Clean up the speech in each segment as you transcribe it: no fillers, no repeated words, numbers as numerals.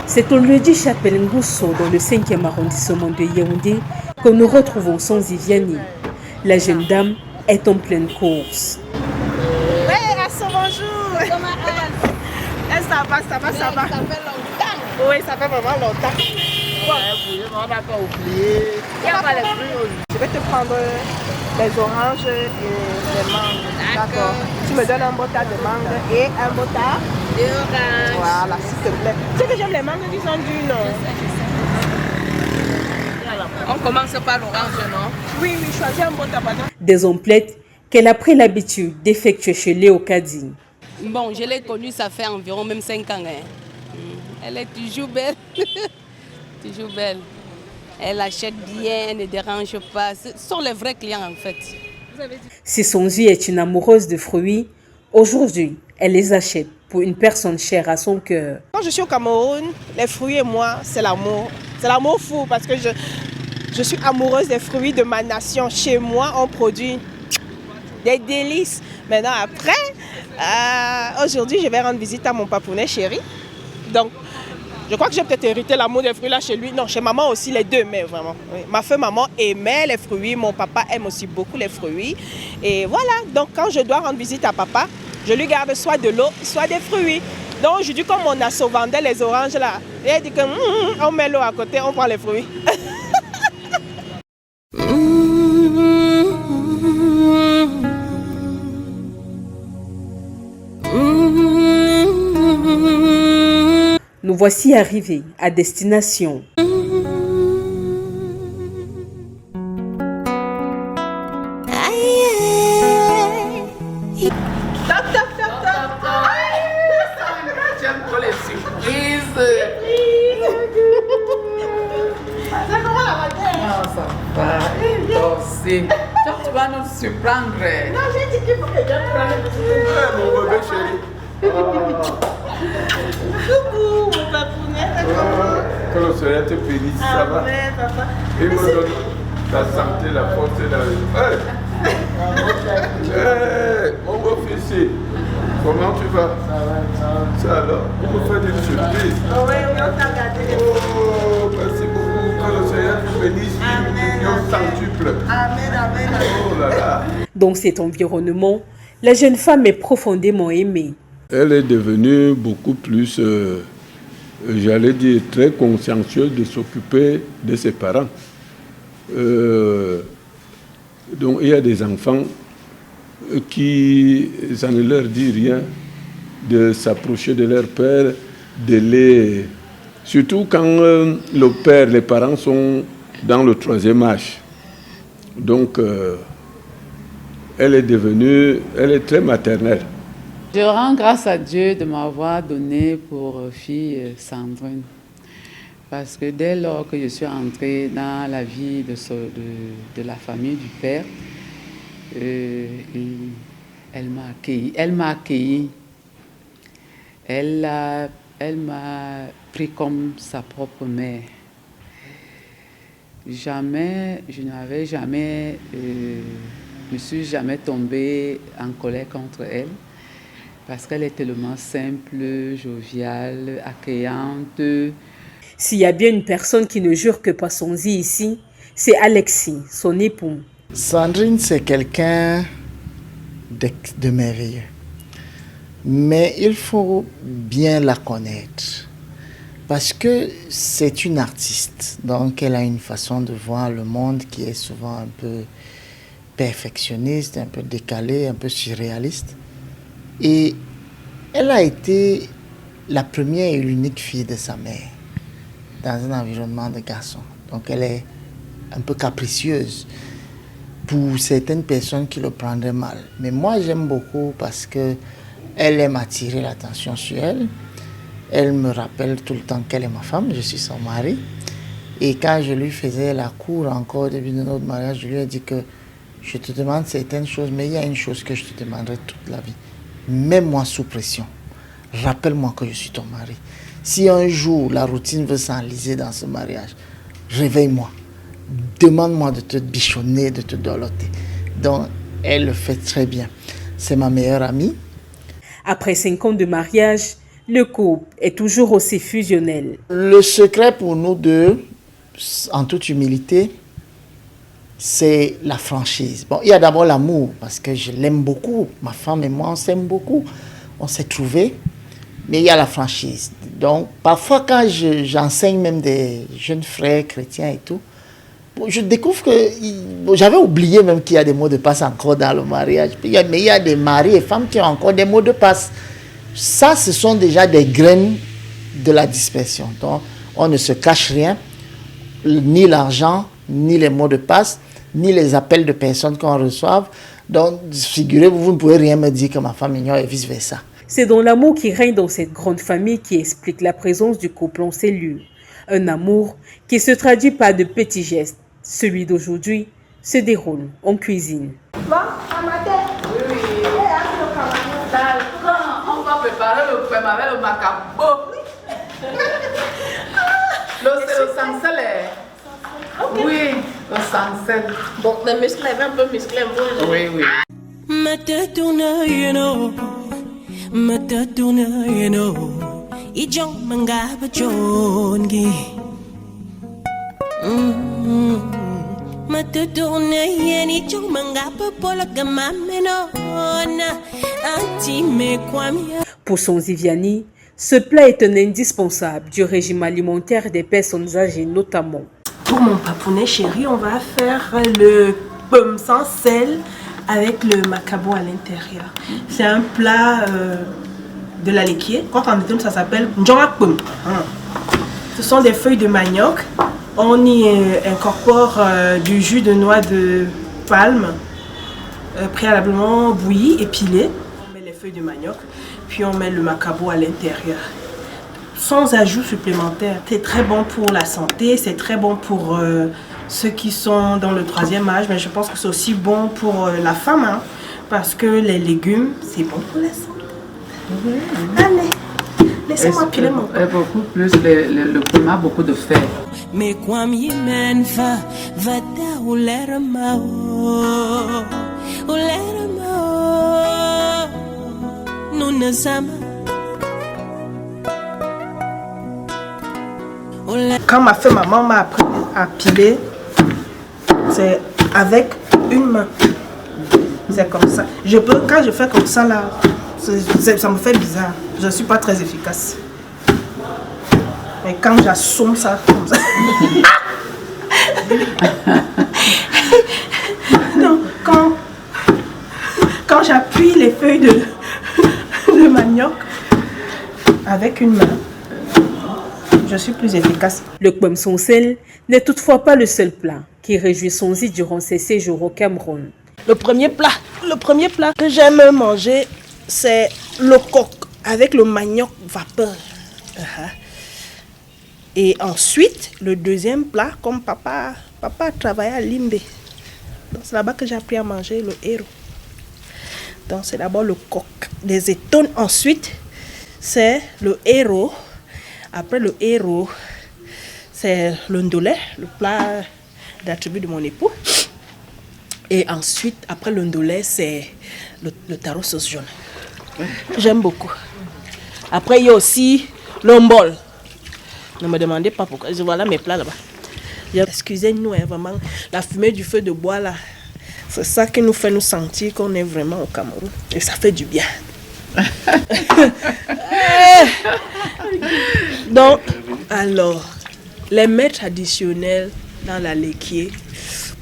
C'est au lieu-dit Chapelle Ngousso, dans le 5e arrondissement de Yaoundé, que nous retrouvons Sonzi Vianney. La jeune dame est en pleine course. Hey, Asso, bonjour. Ça va. Ça fait longtemps. Oui, ça fait vraiment longtemps. On n'a pas oublié. Je vais te prendre les oranges et les mangues. D'accord. Tu me donnes un botard de mangue et un botard d'orange. Voilà, s'il te plaît. Tu sais que j'aime les mangues qui sont dures, non? On commence par l'orange, non? Oui, choisis un botard. Des emplettes qu'elle a pris l'habitude d'effectuer chez Léo Kadi. Bon, je l'ai connue, ça fait environ même 5 ans. Elle est toujours belle. Toujours belle. Elle achète bien, elle ne dérange pas. Ce sont les vrais clients en fait. Si Sonzi est une amoureuse de fruits, aujourd'hui, elle les achète pour une personne chère à son cœur. Quand je suis au Cameroun, les fruits et moi, c'est l'amour. C'est l'amour fou parce que je suis amoureuse des fruits de ma nation. Chez moi, on produit des délices. Maintenant, après, aujourd'hui, je vais rendre visite à mon papounet chéri. Donc, je crois que j'ai peut-être hérité l'amour des fruits là chez lui. Non, chez maman aussi, les deux, mais vraiment. Oui. Ma feu maman aimait les fruits, mon papa aime aussi beaucoup les fruits. Et voilà, donc quand je dois rendre visite à papa, je lui garde soit de l'eau, soit des fruits. Donc aujourd'hui, comme mon asso vendait les oranges là, il dit que on met l'eau à côté, on prend les fruits. Nous voici arrivés à destination. J'aime trop les surprises. Non, ça va. Toi aussi. Tu vas nous surprendre. Non, j'ai dit qu'il faut que je prenne mon bébé chéri. Coucou, mon papounet, Que le soleil te bénisse, ça va. Amen, papa. Et me donne la santé, la force et la... Hey, mon beau-fils, comment tu vas? Ça alors, on me fait des surprises. Oui, on t'a regardé. Oh, merci beaucoup. Que le Seigneur te bénisse. Union centuple. Amen. Oh là là. Dans cet environnement, la jeune femme est profondément aimée. Elle est devenue beaucoup plus, j'allais dire, très consciencieuse de s'occuper de ses parents. Donc il y a des enfants qui, ça ne leur dit rien de s'approcher de leur père, de les... Surtout quand les parents sont dans le 3e âge. Donc elle est très maternelle. Je rends grâce à Dieu de m'avoir donné pour fille Sandrine. Parce que dès lors que je suis entrée dans la vie de la famille du père, elle m'a accueillie. Elle m'a pris comme sa propre mère. Je ne suis jamais tombée en colère contre elle. Parce qu'elle est tellement simple, joviale, accueillante. S'il y a bien une personne qui ne jure que par son zi ici, c'est Alexis, son époux. Sandrine, c'est quelqu'un de merveilleux. Mais il faut bien la connaître. Parce que c'est une artiste. Donc, elle a une façon de voir le monde qui est souvent un peu perfectionniste, un peu décalée, un peu surréaliste. Et elle a été la première et l'unique fille de sa mère dans un environnement de garçons. Donc elle est un peu capricieuse pour certaines personnes qui le prendraient mal. Mais moi j'aime beaucoup parce que elle aime attirer l'attention sur elle. Elle me rappelle tout le temps qu'elle est ma femme, je suis son mari. Et quand je lui faisais la cour encore depuis notre mariage, je lui ai dit que je te demande certaines choses, mais il y a une chose que je te demanderai toute la vie. Mets-moi sous pression. Rappelle-moi que je suis ton mari. Si un jour la routine veut s'enliser dans ce mariage, réveille-moi. Demande-moi de te bichonner, de te dorloter. Donc, elle le fait très bien. C'est ma meilleure amie. Après 5 ans de mariage, le couple est toujours aussi fusionnel. Le secret pour nous deux, en toute humilité, c'est la franchise. Bon, il y a d'abord l'amour, parce que je l'aime beaucoup. Ma femme et moi, on s'aime beaucoup. On s'est trouvés. Mais il y a la franchise. Donc, parfois, quand j'enseigne même des jeunes frères chrétiens et tout, je découvre que... Bon, j'avais oublié même qu'il y a des mots de passe encore dans le mariage. Mais il y a des maris et femmes qui ont encore des mots de passe. Ça, ce sont déjà des graines de la dispersion. Donc, on ne se cache rien, ni l'argent, ni les mots de passe, ni les appels de personnes qu'on reçoit. Donc, figurez-vous, vous ne pouvez rien me dire que ma femme ignore et vice-versa. C'est dans l'amour qui règne dans cette grande famille qui explique la présence du couple en cellule. Un amour qui se traduit par de petits gestes. Celui d'aujourd'hui se déroule en cuisine. On va préparer le poème avec le macabo. Le sancel. Oui, le sancel. Bon, le muscle est un peu musclé. Oui, oui. Pour Sonzi Vianney, ce plat est un indispensable du régime alimentaire des personnes âgées notamment. Pour mon papounet chéri, on va faire le pomme sans sel avec le macabo à l'intérieur. C'est un plat de la laquier. Quand on dit ça s'appelle njora pomme. Ce sont des feuilles de manioc. On y incorpore du jus de noix de palme préalablement bouilli et pilé. On met les feuilles de manioc, puis on met le macabo à l'intérieur. Sans ajout supplémentaire. C'est très bon pour la santé, c'est très bon pour ceux qui sont dans le 3e âge, mais je pense que c'est aussi bon pour la femme, hein, parce que les légumes, c'est bon pour la santé. Allez, laissez-moi piler mon corps. Beaucoup plus, le pomme a beaucoup de fer. Mais quoi m'y mène va ta ou l'air mao nous ne sommes. Quand ma maman m'a appris à piler, c'est avec une main. C'est comme ça. Quand je fais comme ça là, ça me fait bizarre. Je ne suis pas très efficace. Mais quand j'assomme ça comme ça. Donc quand j'appuie les feuilles de manioc avec une main, je suis plus efficace. Le pomme sans sel n'est toutefois pas le seul plat qui réjouit Sonzi durant ses séjours au Cameroun. Le premier plat que j'aime manger, c'est le coq avec le manioc vapeur. Et ensuite, le deuxième plat, comme papa travaillait à Limbe. Donc c'est là-bas que j'ai appris à manger le héros. Donc c'est d'abord le coq. Les étones ensuite, c'est le héros. Après le héros, c'est le ndolé, le plat d'attribut de mon époux. Et ensuite, après le ndolé, c'est le taro sauce jaune. J'aime beaucoup. Après, il y a aussi le mbol. Ne me demandez pas pourquoi. Voilà mes plats là-bas. Excusez-nous, hein, vraiment. La fumée du feu de bois là, c'est ça qui nous fait nous sentir qu'on est vraiment au Cameroun. Et ça fait du bien. Donc, alors, les mets traditionnels dans la laquier,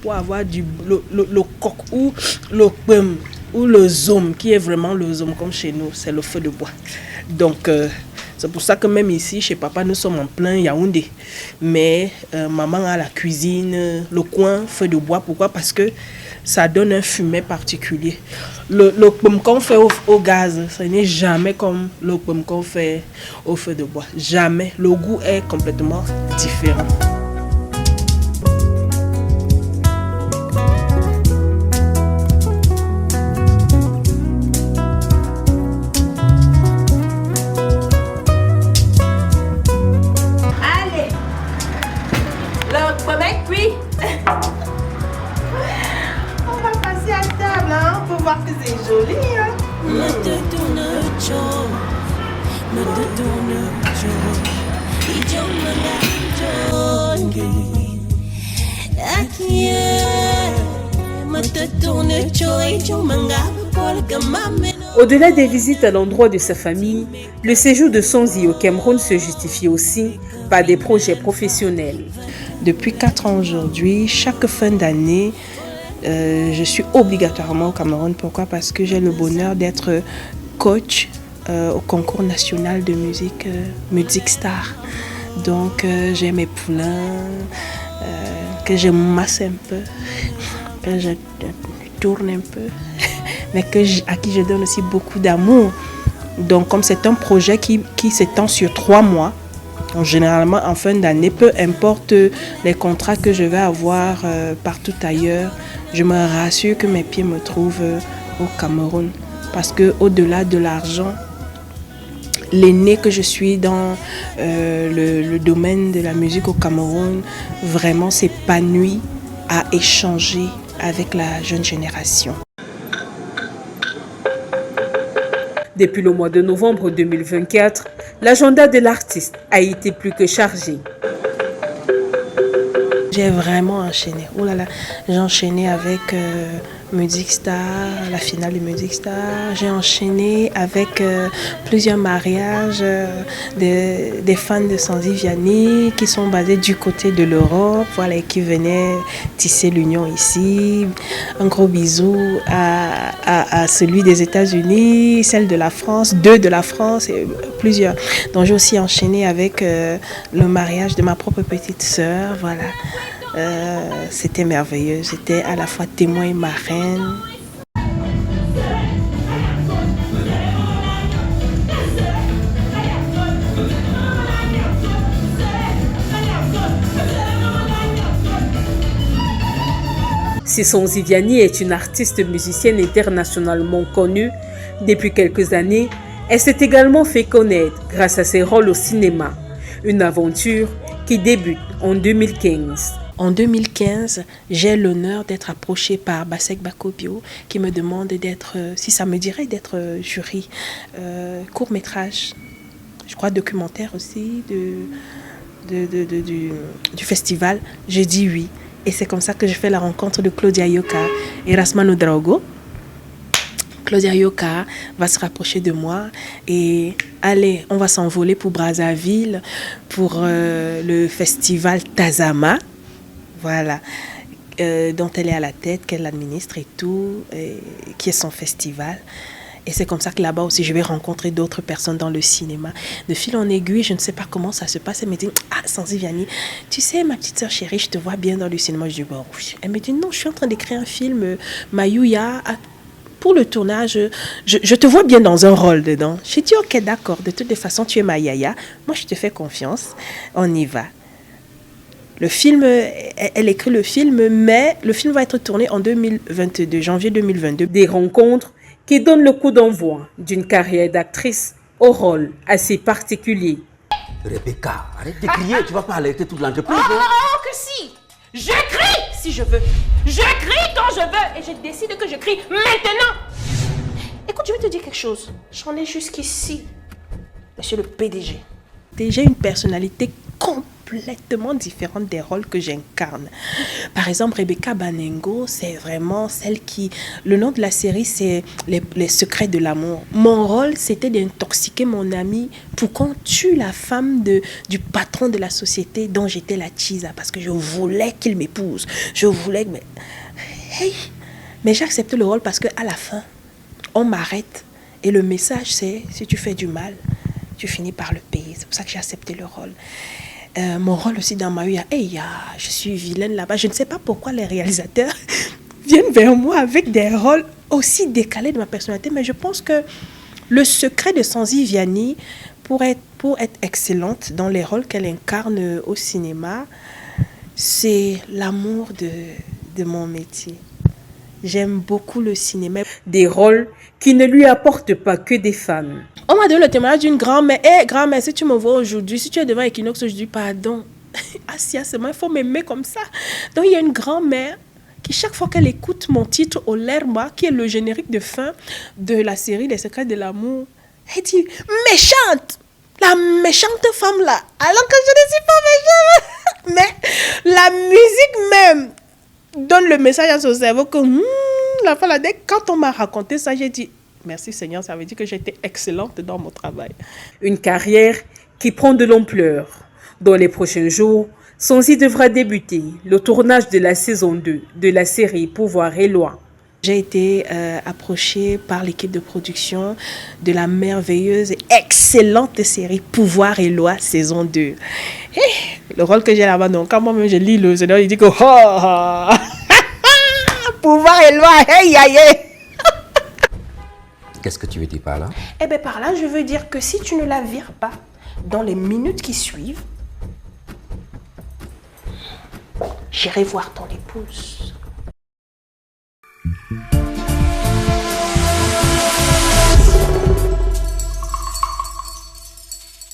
pour avoir le coq ou le pomme ou le zom, qui est vraiment le zom comme chez nous, c'est le feu de bois. Donc, c'est pour ça que même ici, chez papa, nous sommes en plein Yaoundé. Mais maman a la cuisine, le coin, feu de bois. Pourquoi? Parce que ça donne un fumet particulier. Le pomme qu'on fait au gaz, ce n'est jamais comme le pomme qu'on fait au feu de bois. Jamais. Le goût est complètement différent. Allez, le pomme est cuit. On va passer à table, hein? voir que c'est joli, hein. Au-delà des visites à l'endroit de sa famille, le séjour de Sonzi au Cameroun se justifie aussi par des projets professionnels. Depuis 4 ans aujourd'hui, chaque fin d'année, je suis obligatoirement au Cameroun. Pourquoi? Parce que j'ai le bonheur d'être coach au concours national de musique, Music Star. Donc j'ai mes poulains, que je masse un peu, que je tourne un peu, mais à qui je donne aussi beaucoup d'amour. Donc comme c'est un projet qui s'étend sur 3 mois, donc, généralement en fin d'année, peu importe les contrats que je vais avoir partout ailleurs, je me rassure que mes pieds me trouvent au Cameroun. Parce qu'au-delà de l'argent, l'aîné que je suis dans le domaine de la musique au Cameroun vraiment s'épanouit à échanger avec la jeune génération. Depuis le mois de novembre 2024, l'agenda de l'artiste a été plus que chargé. J'ai vraiment enchaîné. Oh là là, j'ai enchaîné avec Music Star, la finale de Music Star. J'ai enchaîné avec plusieurs mariages des fans de Sonzi Vianney qui sont basés du côté de l'Europe, voilà, et qui venaient tisser l'union ici. Un gros bisou à celui des États-Unis, celle de la France, 2 de la France et plusieurs. Donc j'ai aussi enchaîné avec le mariage de ma propre petite sœur, voilà. C'était merveilleux, j'étais à la fois témoin et marraine. Si Sonzi Vianney est une artiste musicienne internationalement connue, depuis quelques années, elle s'est également fait connaître grâce à ses rôles au cinéma. Une aventure qui débute en 2015. En 2015, j'ai l'honneur d'être approchée par Basek Bakobio qui me demande d'être, si ça me dirait, d'être jury court-métrage, je crois documentaire aussi, du festival. J'ai dit oui. Et c'est comme ça que je fais la rencontre de Claudia Yoka et Rasmano Draogo. Claudia Yoka va se rapprocher de moi et allez, on va s'envoler pour Brazzaville, pour le festival Tazama. Voilà, dont elle est à la tête, qu'elle administre et tout, qui est son festival. Et c'est comme ça que là-bas aussi, je vais rencontrer d'autres personnes dans le cinéma. De fil en aiguille, je ne sais pas comment ça se passe. Elle me dit, Sonzi Vianney, tu sais, ma petite soeur chérie, je te vois bien dans le cinéma. Je dis, bon, oui. Elle me dit, non, je suis en train d'écrire un film, Mayouya, pour le tournage, je te vois bien dans un rôle dedans. J'ai dit, ok, d'accord, de toutes les façons, tu es ma yaya. Moi, je te fais confiance, on y va. Le film, elle écrit le film, mais le film va être tourné en 2022, janvier 2022. Des rencontres qui donnent le coup d'envoi d'une carrière d'actrice au rôle assez particulier. Rebecca, arrête de crier, tu vas pas alerter toute l'entreprise. Oh, que si! Je crie si je veux. Je crie quand je veux et je décide que je crie maintenant. Écoute, je vais te dire quelque chose. J'en ai jusqu'ici, monsieur le PDG. J'ai une personnalité complètement différente des rôles que j'incarne. Par exemple, Rebecca Banengo, c'est vraiment celle qui... Le nom de la série, c'est les secrets de l'amour. Mon rôle, c'était d'intoxiquer mon ami pour qu'on tue la femme du patron de la société dont j'étais la chisa, parce que je voulais qu'il m'épouse. Je voulais... Mais j'ai accepté le rôle parce qu'à la fin, on m'arrête. Et le message, c'est, si tu fais du mal, tu finis par le payer. C'est pour ça que j'ai accepté le rôle. Mon rôle aussi dans Mayouya, je suis vilaine là-bas. Je ne sais pas pourquoi les réalisateurs viennent vers moi avec des rôles aussi décalés de ma personnalité, mais je pense que le secret de Sonzi Vianney, pour être excellente dans les rôles qu'elle incarne au cinéma, c'est l'amour de mon métier. J'aime beaucoup le cinéma. Des rôles qui ne lui apportent pas que des femmes. On m'a donné le témoignage d'une grand-mère. Grand-mère, si tu me vois aujourd'hui, si tu es devant Equinox, je dis pardon. Assia, c'est moi, il faut m'aimer comme ça. Donc, il y a une grand-mère qui chaque fois qu'elle écoute mon titre Olerma, qui est le générique de fin de la série Les Secrets de l'amour, elle dit méchante, la méchante femme là, alors que je ne suis pas méchante. Mais la musique même donne le message à son cerveau que la femme là, quand on m'a raconté ça, j'ai dit merci Seigneur, ça veut dire que j'étais excellente dans mon travail. Une carrière qui prend de l'ampleur. Dans les prochains jours, Sonzi devra débuter le tournage de la saison 2 de la série Pouvoir et Loi. J'ai été approchée par l'équipe de production de la merveilleuse et excellente série Pouvoir et Loi saison 2. Le rôle que j'ai là-bas, donc quand moi-même je lis le Seigneur, il dit que Pouvoir et Loi, hey, aïe, aïe. Qu'est-ce que tu veux dire par là? Eh bien, par là, je veux dire que si tu ne la vires pas dans les minutes qui suivent, j'irai voir ton épouse.